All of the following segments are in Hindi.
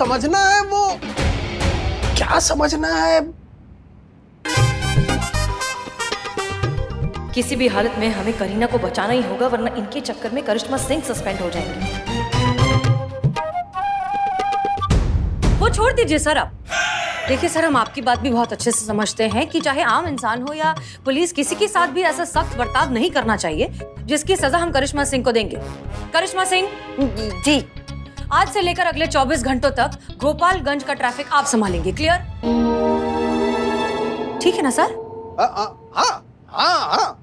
समझना है वो क्या समझना है। किसी भी हालत में हमें करीना को बचाना ही होगा, वरना इनके चक्कर में करिश्मा सिंह सस्पेंड हो जाएंगी। वो छोड़ दीजिए सर आप। देखिए सर, हम आपकी बात भी बहुत अच्छे से समझते हैं कि चाहे आम इंसान हो या पुलिस, किसी के साथ भी ऐसा सख्त बर्ताव नहीं करना चाहिए जिसकी सजा हम करिश्मा सिंह को देंगे। करिश्मा सिंह जी, आज से लेकर अगले 24 घंटों तक गोपालगंज का ट्रैफिक आप संभालेंगे। क्लियर? ठीक है ना सर?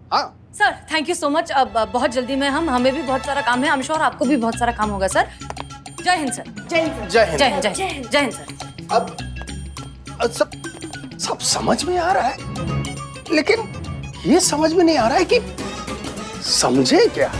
हाँ। Sir thank you so much. अब बहुत जल्दी में हमें भी बहुत सारा काम है। आई एम श्योर आपको भी बहुत सारा काम होगा सर। जय हिंद सर। जय हिंद। जय हिंद सर। अब सब समझ में आ रहा है, लेकिन ये समझ में नहीं आ रहा है कि समझे क्या।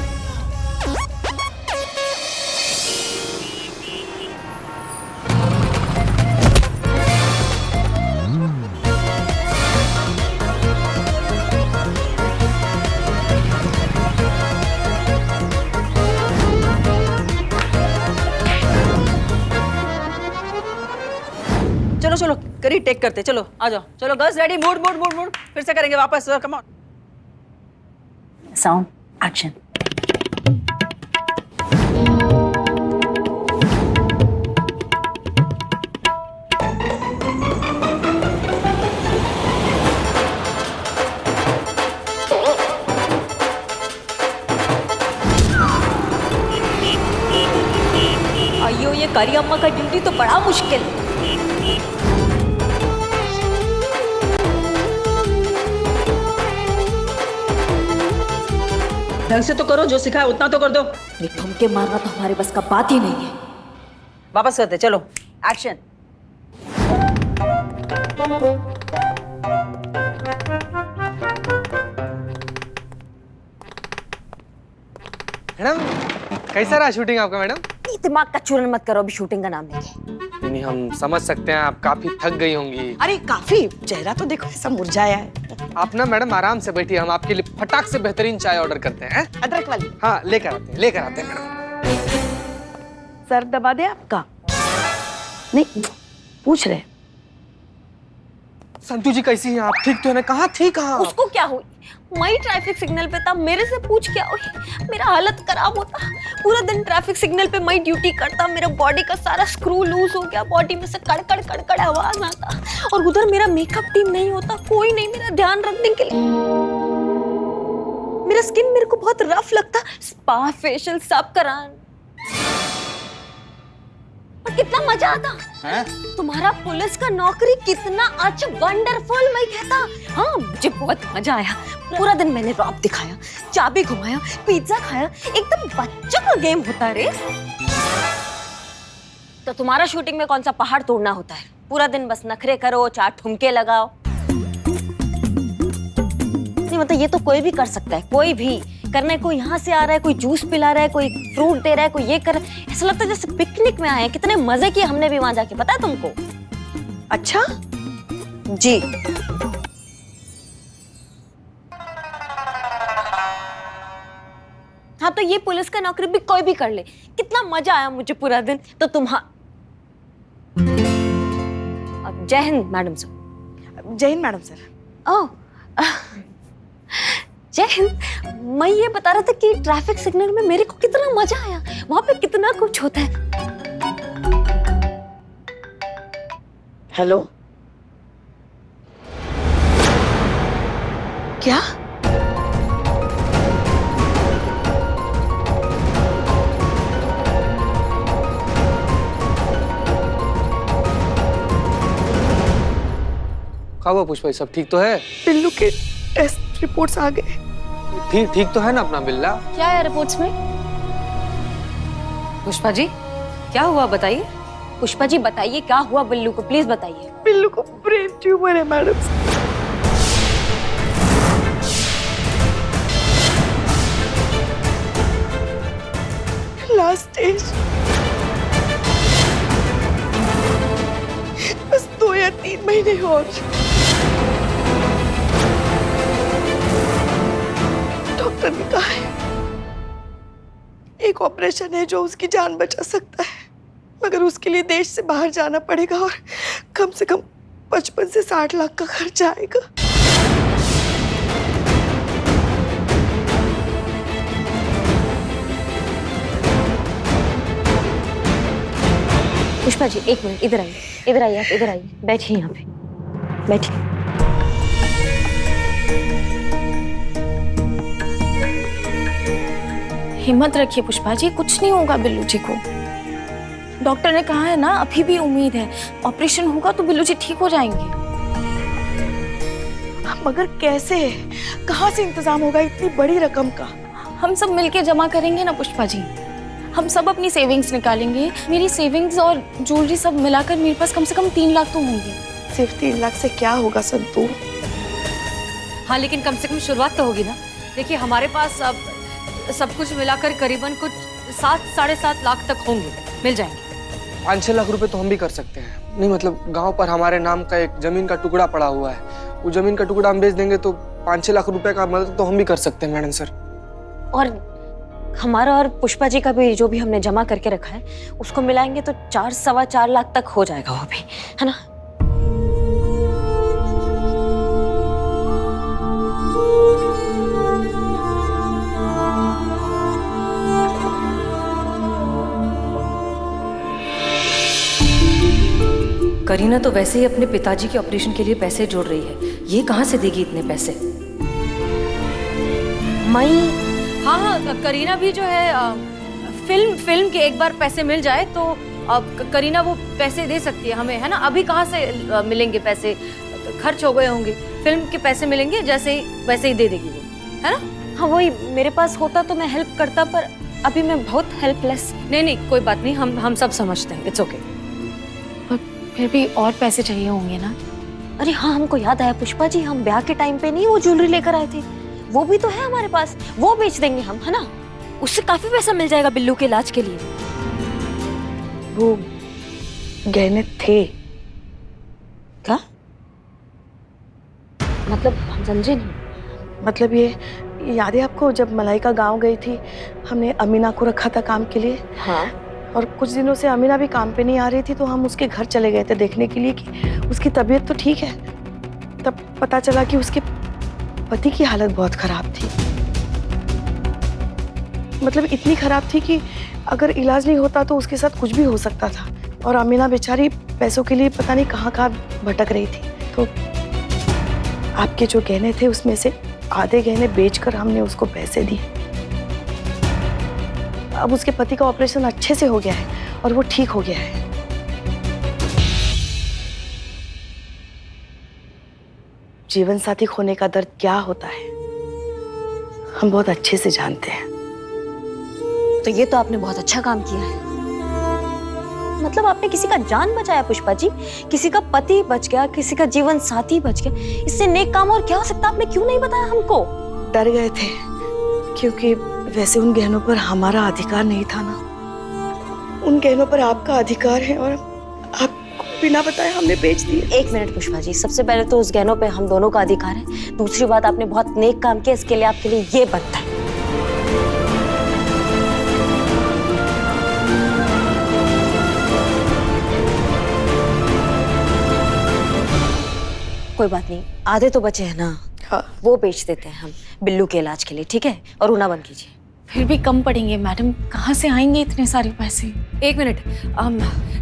चलो चलो करी टेक करते, चलो आ जाओ। चलो girls ready, mood mood mood mood फिर से करेंगे वापस। Come on, sound action. अयो, ये करी अम्मा का ड्यूटी तो बड़ा मुश्किल। ढंग से तो करो, जो सिखाया उतना तो कर दो। ये ठुमके मारना तो हमारे बस का बात ही नहीं है। वापस करते, चलो एक्शन। मैडम कैसा रहा शूटिंग आपका? मैडम दिमाग का चूरन मत करो, अभी शूटिंग का नाम लेके। नहीं, हम समझ सकते हैं आप काफी थक गई होंगी। अरे काफी, चेहरा तो देखो ऐसा मुरझाया है। आप ना मैडम आराम से बैठिए, हम आपके लिए फटाक से बेहतरीन चाय ऑर्डर करते हैं। अदरक वाली। हाँ लेकर आते हैं मैडम। सर दबा दे आपका? नहीं, पूछ रहे। संतू जी कैसी हैं आप? ठीक तो है ना? कहाँ थी कहाँ? उसको क्या हुई? मैं ट्रैफिक सिग्नल पे था, मेरे से पूछ क्या हुई? मेरा हालत खराब होता, पूरा दिन ट्रैफिक सिग्नल पे मैं ड्यूटी करता, मेरा बॉडी का सारा स्क्रू लूज हो गया, बॉडी में से कड़कड़ कड़कड़ आवाज आता, और उधर मेरा मेकअप टीम नहीं होता, कोई नहीं मेरा ध्यान रखने के लिए। मेरा स्किन मेरे को बहुत रफ लगता, स्पा फेशियल सब करान। और कितना मजा आता है? तुम्हारा पुलिस का नौकरी कितना अच्छा, वंडरफुल मैं कहता। हाँ मुझे बहुत मजा आया। पूरा दिन मैंने रॉब दिखाया, चाबी घुमाया, पिज्जा खाया, एकदम बच्चों का गेम होता रे। तो तुम्हारा शूटिंग में कौन सा पहाड़ तोड़ना होता है? पूरा दिन बस नखरे करो, चार ठुमके लगाओ। नहीं मतलब ये तो कोई भी कर सकता है, कोई भी करने को। यहाँ से आ रहा है, कोई जूस पिला रहा है, कोई फ्रूट दे रहा है, कोई ये कर रहा है। ऐसा लगता है जैसे पिकनिक में आए हैं। कितने मजे किए हमने भी वहां जाके, पता है तुमको? अच्छा जी। हाँ तो ये पुलिस का नौकरी भी कोई भी कर ले। कितना मजा आया मुझे पूरा दिन। तो अब जय हिंद मैडम सर। जय हिंद मैडम सर। ओह जय हिंद। मैं ये बता रहा था कि ट्रैफिक सिग्नल में मेरे को कितना मजा आया, वहां पे कितना कुछ होता है। हेलो, क्या? क्या हुआ पुष्पा, सब ठीक तो है? बिल्लू के टेस्ट रिपोर्ट्स आ गए। ठीक तो है ना अपना बिल्ला? क्या है रिपोर्ट्स में? पुष्पा जी क्या हुआ बताइए। पुष्पा जी बताइए क्या हुआ बिल्लू को, प्लीज बताइए। बिल्लू को ब्रेन ट्यूमर है मैडम। लास्ट स्टेज, बस 2 या 3 महीने और। डॉक्टर ने कहा है एक ऑपरेशन है जो उसकी जान बचा सकता है, मगर उसके लिए देश से बाहर जाना पड़ेगा और कम से कम 55 से 60 लाख का खर्चा आएगा। पुष्पा जी एक मिनट, इधर आइए, इधर आइए, आप इधर आइए, बैठिए यहाँ पे, बैठिए। हिम्मत रखिए पुष्पा जी, कुछ नहीं होगा बिल्लू जी को। डॉक्टर ने कहा है ना, अभी भी उम्मीद है, ऑपरेशन होगा तो बिल्लू जी ठीक हो जाएंगे। मगर कैसे, कहाँ से इंतजाम होगा इतनी बड़ी रकम का? हम सब मिलके जमा करेंगे ना पुष्पा जी, हम सब अपनी सेविंग्स निकालेंगे। मेरी सेविंग्स और ज्वेलरी सब मिलाकर मेरे पास कम से कम 3 लाख तो होंगे। सिर्फ 3 लाख से क्या होगा संतू? हाँ लेकिन कम से कम शुरुआत तो होगी ना। देखिए हमारे पास अब सब कुछ मिलाकर करीबन कुछ 7 साढ़े 7 लाख तक होंगे, मिल जाएंगे। 5-6 लाख रुपए तो हम भी कर सकते हैं। नहीं मतलब गांव पर हमारे नाम का एक जमीन का टुकड़ा पड़ा हुआ है, वो जमीन का टुकड़ा हम बेच देंगे तो 5-6 लाख रुपए का मदद तो हम भी कर सकते हैं मैडम सर। और हमारा और पुष्पा जी का भी जो भी हमने जमा करके रखा है उसको मिलाएंगे तो 4-4.25 लाख तक हो जाएगा वो भी, है ना? करीना तो वैसे ही अपने पिताजी के ऑपरेशन के लिए पैसे जोड़ रही है, ये कहाँ से देगी इतने पैसे? हाँ करीना भी जो है फिल्म के एक बार पैसे मिल जाए तो अब करीना वो पैसे दे सकती है हमें, है ना? अभी कहाँ से मिलेंगे पैसे, खर्च हो गए होंगे। फिल्म के पैसे मिलेंगे जैसे ही वैसे ही दे देगी वो, है ना? हाँ वही, मेरे पास होता तो मैं हेल्प करता, पर अभी मैं बहुत हेल्पलेस। नहीं कोई बात नहीं, हम सब समझते हैं, इट्स ओके। फिर भी और पैसे चाहिए होंगे ना? अरे हाँ, हमको याद आया पुष्पा जी, हम ब्याह के टाइम पे नहीं वो ज्वेलरी लेकर आए थे, वो भी तो है हमारे पास, वो बेच देंगे हम, है ना? उससे काफी पैसा मिल जाएगा बिल्लू के इलाज के लिए। वो गहने थे क्या मतलब? हम समझे नहीं। मतलब ये याद है आपको, जब मलाइका गांव गई थी हमने अमीना को रखा था काम के लिए। हाँ। और कुछ दिनों से अमीना भी काम पे नहीं आ रही थी तो हम उसके घर चले गए थे देखने के लिए कि उसकी तबीयत तो ठीक है। तब पता चला कि उसके पति की हालत बहुत खराब थी, मतलब इतनी खराब थी कि अगर इलाज नहीं होता तो उसके साथ कुछ भी हो सकता था। और अमीना बेचारी पैसों के लिए पता नहीं कहाँ भटक रही थी। तो आपके जो गहने थे उसमें से आधे गहने बेचकर हमने उसको पैसे दिए। अब उसके पति का ऑपरेशन अच्छे से हो गया है और वो ठीक हो गया है। जीवन साथी खोने का दर्द क्या होता है हम बहुत अच्छे से जानते हैं। तो ये तो आपने बहुत अच्छा काम किया है, मतलब आपने किसी का जान बचाया पुष्पा जी, किसी का पति बच गया, किसी का जीवन साथी बच गया। इससे नेक काम और क्या हो सकता? आपने क्यों नहीं बताया हमको? डर गए थे क्योंकि वैसे उन गहनों पर हमारा अधिकार नहीं था ना, उन गहनों पर आपका अधिकार है और आपको बिना बताए हमने बेच दिए। 1 मिनट पुष्पा जी, सबसे पहले तो उस गहनों पे हम दोनों का अधिकार है। दूसरी बात, आपने बहुत नेक काम किया, इसके लिए आपके लिए ये बनता है। कोई बात नहीं, आधे तो बचे हैं ना। हाँ। वो बेच देते हैं हम बिल्लू के इलाज के लिए, ठीक है? और ऊना बंद कीजिए। फिर भी कम पड़ेंगे मैडम, कहाँ से आएंगे इतने सारे पैसे? 1 मिनट,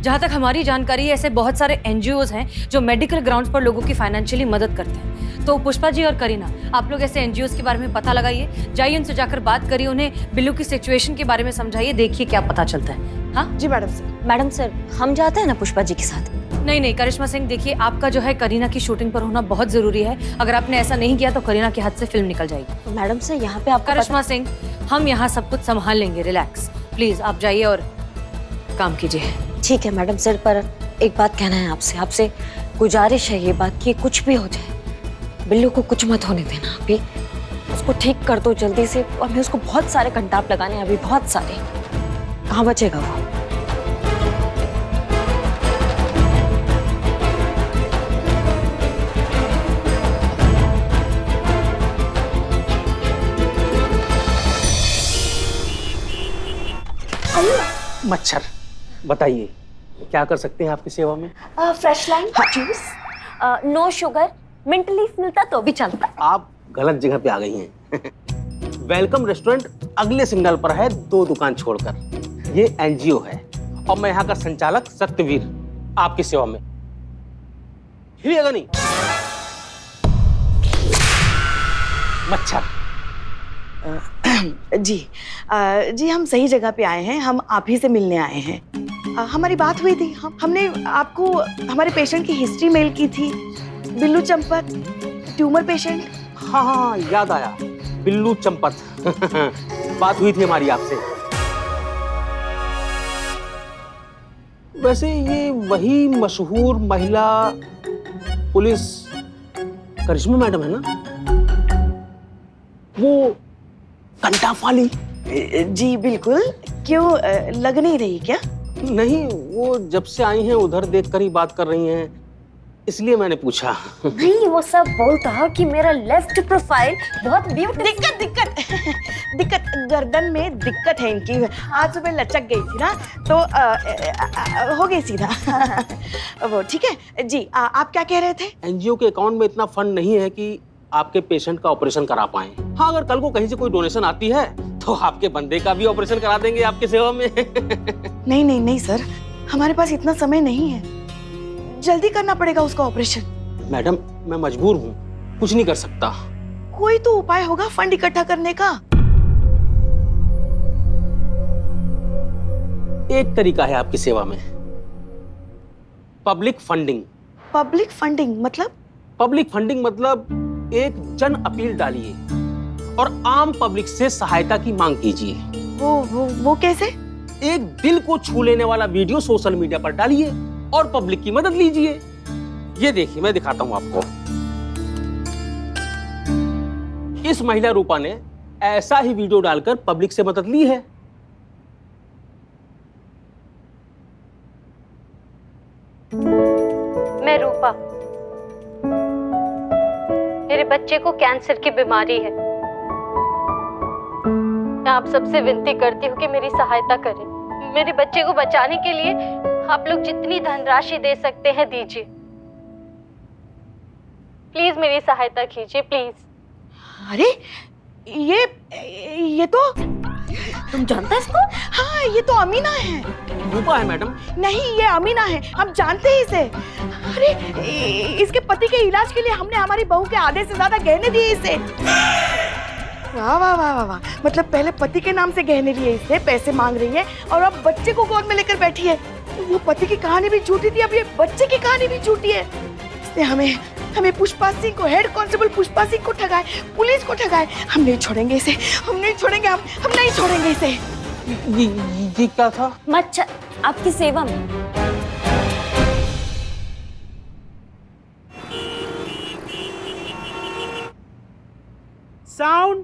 जहाँ तक हमारी जानकारी है ऐसे बहुत सारे NGOs हैं जो मेडिकल ग्राउंड्स पर लोगों की फाइनेंशियली मदद करते हैं। तो पुष्पा जी और करीना, आप लोग ऐसे NGOs के बारे में पता लगाइए, जाइए उनसे जाकर बात करिए, उन्हें बिल्लू की सिचुएशन के बारे में समझाइए, देखिए क्या पता चलता है। हाँ जी मैडम सर। मैडम सर, हम जाते हैं ना पुष्पा जी के साथ? नहीं करिश्मा सिंह, देखिए आपका जो है करीना की शूटिंग पर होना बहुत जरूरी है। अगर आपने ऐसा नहीं किया तो करीना के हाथ से फिल्म निकल जाएगी। तो मैडम सर, यहाँ पे आपका करिश्मा सिंह, हम यहाँ सब कुछ संभाल लेंगे, रिलैक्स। प्लीज आप जाइए और काम कीजिए। ठीक है मैडम सर, पर एक बात कहना है आपसे, आपसे गुजारिश है ये बात कि कुछ भी हो जाए बिल्लू को कुछ मत होने देना। अभी उसको ठीक कर दो जल्दी से, अभी उसको बहुत सारे कंटाप लगाने हैं, अभी बहुत सारे। कहाँ बचेगा वो? मच्छर, बताइए क्या कर सकते हैं आपकी सेवा में? Fresh lime juice, no sugar, mint leaf मिलता तो भी चलता। आप गलत जगह पे आ गई हैं। वेलकम रेस्टोरेंट अगले सिग्नल पर है, 2 दुकान छोड़कर। ये एनजीओ है और मैं यहाँ का संचालक सत्यवीर आपकी सेवा में। हिलिएगा नहीं। मच्छर। जी हम सही जगह पे आए हैं, हम आप ही से मिलने आए हैं। हमारी बात हुई थी, हमने आपको हमारे पेशेंट की हिस्ट्री मेल की थी। Billu Champat, tumour patient. हाँ, याद आया, बिल्लू चंपत। बात हुई थी हमारी आपसे। वैसे ये वही मशहूर महिला पुलिस करिश्मा मैडम है ना? वो कंटाफाली। जी बिल्कुल। क्यों, लग नहीं रही क्या? नहीं, वो जब से आई हैं उधर देखकर ही बात कर रही हैं, इसलिए मैंने पूछा। नहीं, वो सब बोलता है कि मेरा लेफ्ट प्रोफाइल बहुत ब्यूटीफुल। दिक्कत गर्दन में दिक्कत है इनकी। आज सुबह लचक गई थी ना, तो हो गई सीधा। वो ठीक है जी। आप क्या कह रहे थे? एनजीओ के अकाउंट में इतना फंड नहीं है कि आपके पेशेंट का ऑपरेशन करा पाए। हाँ, अगर कल को कहीं से कोई डोनेशन आती है तो आपके बंदे का भी ऑपरेशन करा देंगे आपकी सेवा में। नहीं सर, हमारे पास इतना समय नहीं है, जल्दी करना पड़ेगा उसका ऑपरेशन। मैडम, मैं मजबूर हूँ, कुछ नहीं कर सकता। कोई तो उपाय होगा फंड इकट्ठा करने का। एक तरीका है आपकी सेवा में, पब्लिक फंडिंग। पब्लिक फंडिंग मतलब? पब्लिक फंडिंग मतलब एक जन अपील डालिए और आम पब्लिक से सहायता की मांग कीजिए। वो कैसे? एक दिल को छू लेने वाला वीडियो सोशल मीडिया पर डालिए और पब्लिक की मदद लीजिए। ये देखिए, मैं दिखाता हूं आपको। इस महिला रूपा ने ऐसा ही वीडियो डालकर पब्लिक से मदद ली है। मैं रूपा, मेरे बच्चे को कैंसर की बीमारी है। मैं आप सबसे विनती करती हूँ कि मेरी सहायता करें। मेरे बच्चे को बचाने के लिए आप लोग जितनी धनराशि दे सकते हैं दीजिए। प्लीज मेरी सहायता कीजिए, प्लीज। अरे ये तो तुम जानते इसको? हाँ, ये तो अमीना है। रूपा है मैडम? नहीं, ये अमीना है, हम जानते हैं इसे। अरे इसके पति के इलाज के लिए हमने हमारी बहू के आधे से ज्यादा गहने दिए इसे। वाह वाह वाह वाह। मतलब पहले पति के नाम से गहने लिए इससे, पैसे मांग रही है और अब बच्चे को गोद में लेकर बैठी है। वो पति की कहानी भी झूठी थी, अब ये बच्चे की कहानी भी झूठी है। इसने हमें पुष्पा सिंह को, हेड कांस्टेबल पुष्पा सिंह को ठगाए, पुलिस को ठगाए। हम नहीं छोड़ेंगे इसे, हम नहीं छोड़ेंगे, हम नहीं छोड़ेंगे इसे। ये क्या था? मच्छर, आपकी सेवा में। Sound,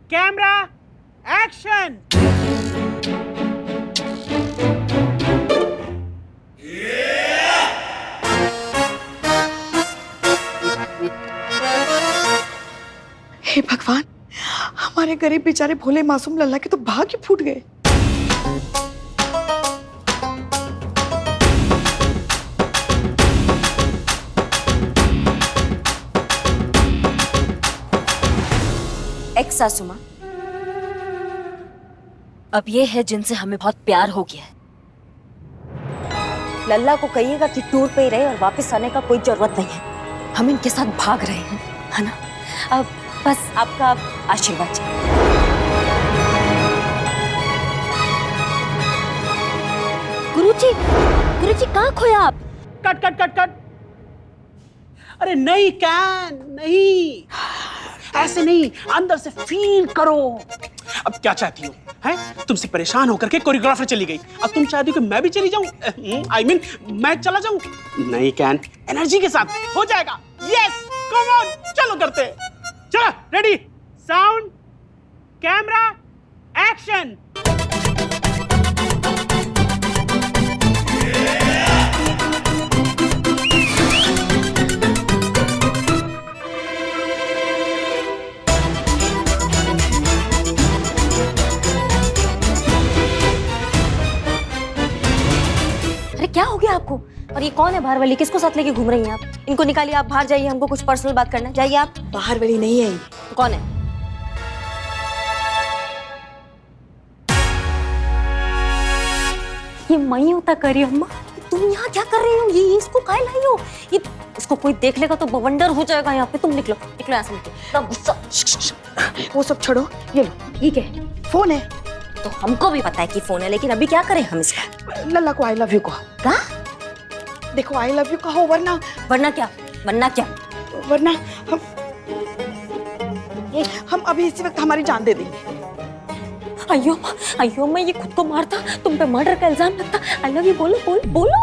camera, action. हे भगवान, हमारे गरीब बेचारे भोले मासूम लल्ला के तो भाग्य फूट गए। एक्स सासुमा, अब ये है जिनसे हमें बहुत प्यार हो गया है। लल्ला को कहिएगा कि टूर पे ही रहे और वापस आने का कोई जरूरत नहीं है। हम इनके साथ भाग रहे हैं, है ना? अब बस आपका आशीर्वाद चाहिए। गुरुजी कहाँ खोया आप? Cut cut cut cut. अरे नहीं कैन, नहीं, ऐसे नहीं, अंदर से फील करो। अब क्या चाहती हो? हैं? तुमसे परेशान होकर के कोरियोग्राफर चली गई, अब तुम चाहती हो कि मैं भी चली जाऊं? आई मीन मैं चला जाऊं? नहीं कैन, एनर्जी के साथ हो जाएगा। यस, कम ऑन, चलो करते हैं। चलो, रेडी, साउंड, कैमरा, एक्शन। कौन है बाहर वाली? किसको साथ लेके घूम रही हैं आप? इनको निकालिए, आप बाहर जाइए, हमको कुछ पर्सनल बात करना है। जाइए आप। बाहर वाली नहीं है ये। तो कौन है? ये मई होता करी अम्मा। तुम यहाँ क्या कर रही हो? ये इसको काहे लाई हो? ये इसको कोई देख लेगा तो बवंडर हो जाएगा यहाँ पे। तुम निकलो निकलो यहाँ से, निकलो। इतना गुस्सा। वो सब छोड़ो, ये लो। ठीक है, फोन है। तो हमको भी पता है कि फोन है, लेकिन अभी क्या करें हम इसका? लल्ला को आई लव यू कहो। क्या? देखो आई लव यू कहो, वरना क्या? वरना हम अभी इसी वक्त हमारी जान दे देंगे। अयो मैं ये खुद को मारता, तुम पे मर्डर का इल्जाम लगता। आई लव यू बोलो बोलो।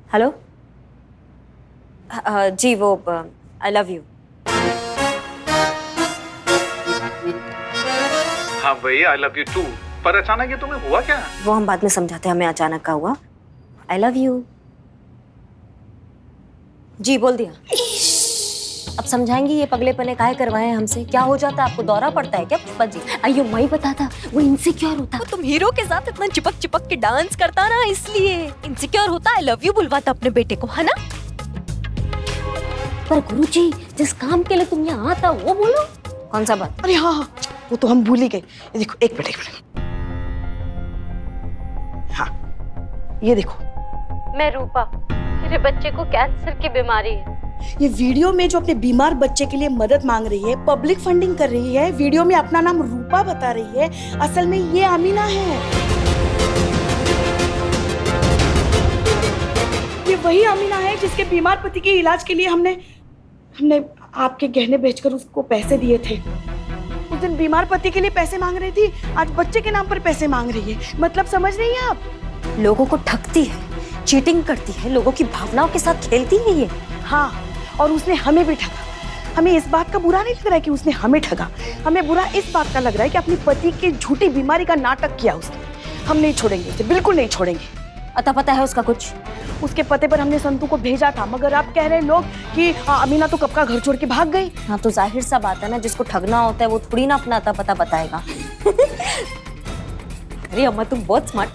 हेलो जी, वो आई लव यू। हाँ भाई, आई लव यू टू। पर अचानक ये तुम्हें हुआ क्या? वो हम बाद में समझाते हैं, हमें अचानक का हुआ। आई लव यू जी बोल दिया। अब समझाएंगी ये पगलेपने काहे करवाए हैं हमसे? क्या हो जाता है आपको? दौरा पड़ता है क्या पुष्पा जी? अयो मैं बताता, वो इनसिक्योर होता। वो तुम हीरो के साथ इतना चिपक के डांस करता ना, इसलिए इनसिक्योर होता। आई लव यू बुलवाता अपने बेटे को, है ना? पर गुरुजी, जिस काम के लिए तुम यहाँ आता वो बोलो। कौन सा बात? अरे हाँ, वो तो हम भूल ही गए। ये देखो, एक मिनट। हाँ, ये देखो। मैं रूपा, मेरे बच्चे को कैंसर की बीमारी है। ये वीडियो में जो अपने बीमार बच्चे के लिए मदद मांग रही है, पब्लिक फंडिंग कर रही है, वीडियो में अपना नाम रूपा बता रही है, असल में ये अमीना है। ये वही अमीना है जिसके बीमार पति के इलाज के लिए हमने आपके गहने बेचकर उसको पैसे दिए थे। उस दिन बीमार पति के लिए पैसे मांग रही थी, आज बच्चे के नाम पर पैसे मांग रही है। मतलब समझ रही हैं आप? लोगों को ठगती है, चीटिंग करती है, लोगों की भावनाओं के साथ खेलती है ये। हाँ, और उसने हमें भी ठगा। हमें इस बात का बुरा नहीं लग रहा है कि उसने हमें ठगा, हमें बुरा इस बात का लग रहा है कि अपनी पति की झूठी बीमारी का नाटक किया उसने। हम नहीं छोड़ेंगे उसे, बिल्कुल नहीं छोड़ेंगे। अता पता है उसका कुछ? उसके पते पर हमने संतू को भेजा था, मगर आप कह रहे हैं लोग कि अमीना तो कब का घर छोड़ के भाग गई। हाँ तो जाहिर सा बात है ना, जिसको ठगना होता है वो थोड़ी ना अपना अता पता बताएगा। अरे अम्मा तुम बहुत स्मार्ट।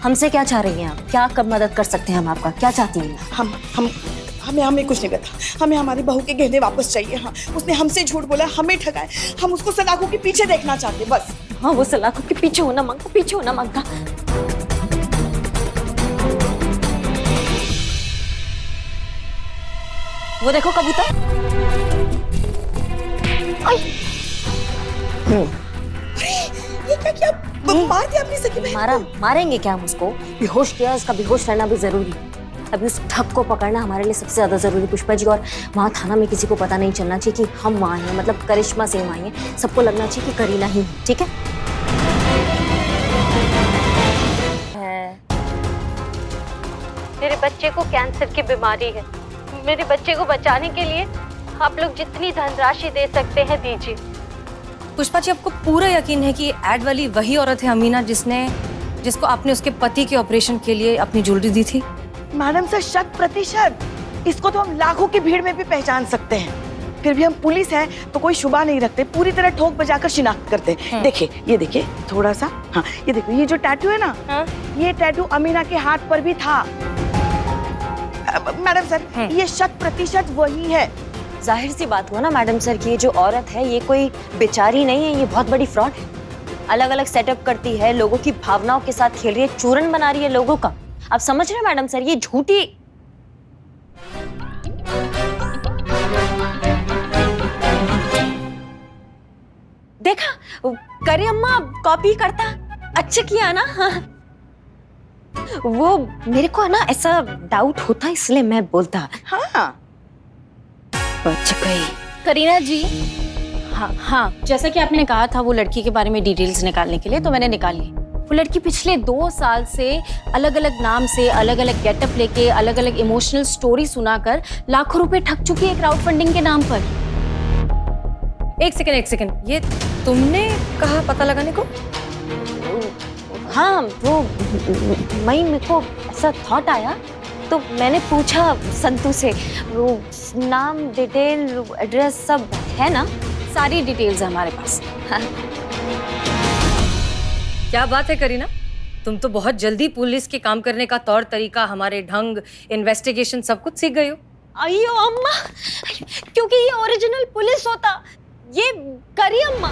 हमसे क्या चाह रही हैं आप? क्या कब मदद कर सकते हैं हम आपका? क्या चाहती हैं? हमें कुछ नहीं पता। हमें हमारी बहू के गहने वापस चाहिए। हाँ, उसने हमसे झूठ बोला, हमें ठगाए। हम उसको सलाखों के पीछे देखना चाहते बस। हाँ, वो सलाखों के पीछे होना मांगता, पीछे होना मांगता। वो देखो कबूतर। ये क्या किया? मार दिया अपनी सगी बहन को। मारेंगे क्या हम उसको? बेहोश किया, उसका बेहोश रहना भी जरूरी है। अभी उस ठग को पकड़ना हमारे लिए सबसे ज्यादा जरूरी पुष्पा जी। और वहाँ थाना में किसी को पता नहीं चलना चाहिए कि हम वहाँ हैं, मतलब करिश्मा सिंह आई हैं। सबको लगना चाहिए कि करीना ही, ठीक है? मेरे बच्चे को कैंसर की बीमारी है। मेरे बच्चे को बचाने के लिए आप लोग जितनी धनराशि दे सकते हैं दीजिए। पुष्पा जी, आपको पूरा यकीन है कि ये एड वाली वही औरत है अमीना जिसको आपने उसके पति के ऑपरेशन के लिए अपनी ज्वेलरी दी थी? Madam sir, 100%। इसको तो हम लाखों की भीड़ में भी पहचान सकते हैं। फिर भी हम पुलिस हैं तो कोई शुबा नहीं रखते, पूरी तरह ठोक बजाकर शिनाख्त करते हैं। देखिए, ये देखिए थोड़ा सा। हाँ, ये देखो, ये जो टैटू है ना, ये टैटू अमीना के हाथ पर भी था। मैडम सर, ये 100% वही है। जाहिर सी बात हुआ ना मैडम सर कि ये जो औरत है ये कोई बेचारी नहीं है, ये बहुत बड़ी फ्रॉड है। अलग अलग सेटअप करती है, लोगों की भावनाओं के साथ खेल रही है, चूरन बना रही है लोगों का। आप समझ रहे हैं मैडम सर? ये झूठी। देखा, करे अम्मा कॉपी करता। अच्छा किया ना? हाँ। वो मेरे को ना ऐसा डाउट होता इसलिए मैं बोलता। हाँ, बच गई। करीना जी, हाँ, जैसा कि आपने कहा था वो लड़की के बारे में डिटेल्स निकालने के लिए, तो मैंने निकाली। वो लड़की पिछले 2 साल से अलग अलग नाम से, अलग अलग गेटअप लेके, अलग अलग इमोशनल स्टोरी सुनाकर लाखों रुपए ठग चुकी है क्राउड फंडिंग के नाम पर। एक सेकंड, ये तुमने कहा पता लगाने को? हाँ, वो मेरे को ऐसा थॉट आया तो मैंने पूछा संतू से। वो नाम, डिटेल, एड्रेस सब है ना? सारी डिटेल्स है हमारे पास। हाँ। क्या बात है करीना, तुम तो बहुत जल्दी पुलिस के काम करने का तौर तरीका, हमारे ढंग, इन्वेस्टिगेशन सब कुछ सीख गई हो। अयो अम्मा, क्योंकि ये ओरिजिनल पुलिस होता, ये करी अम्मा।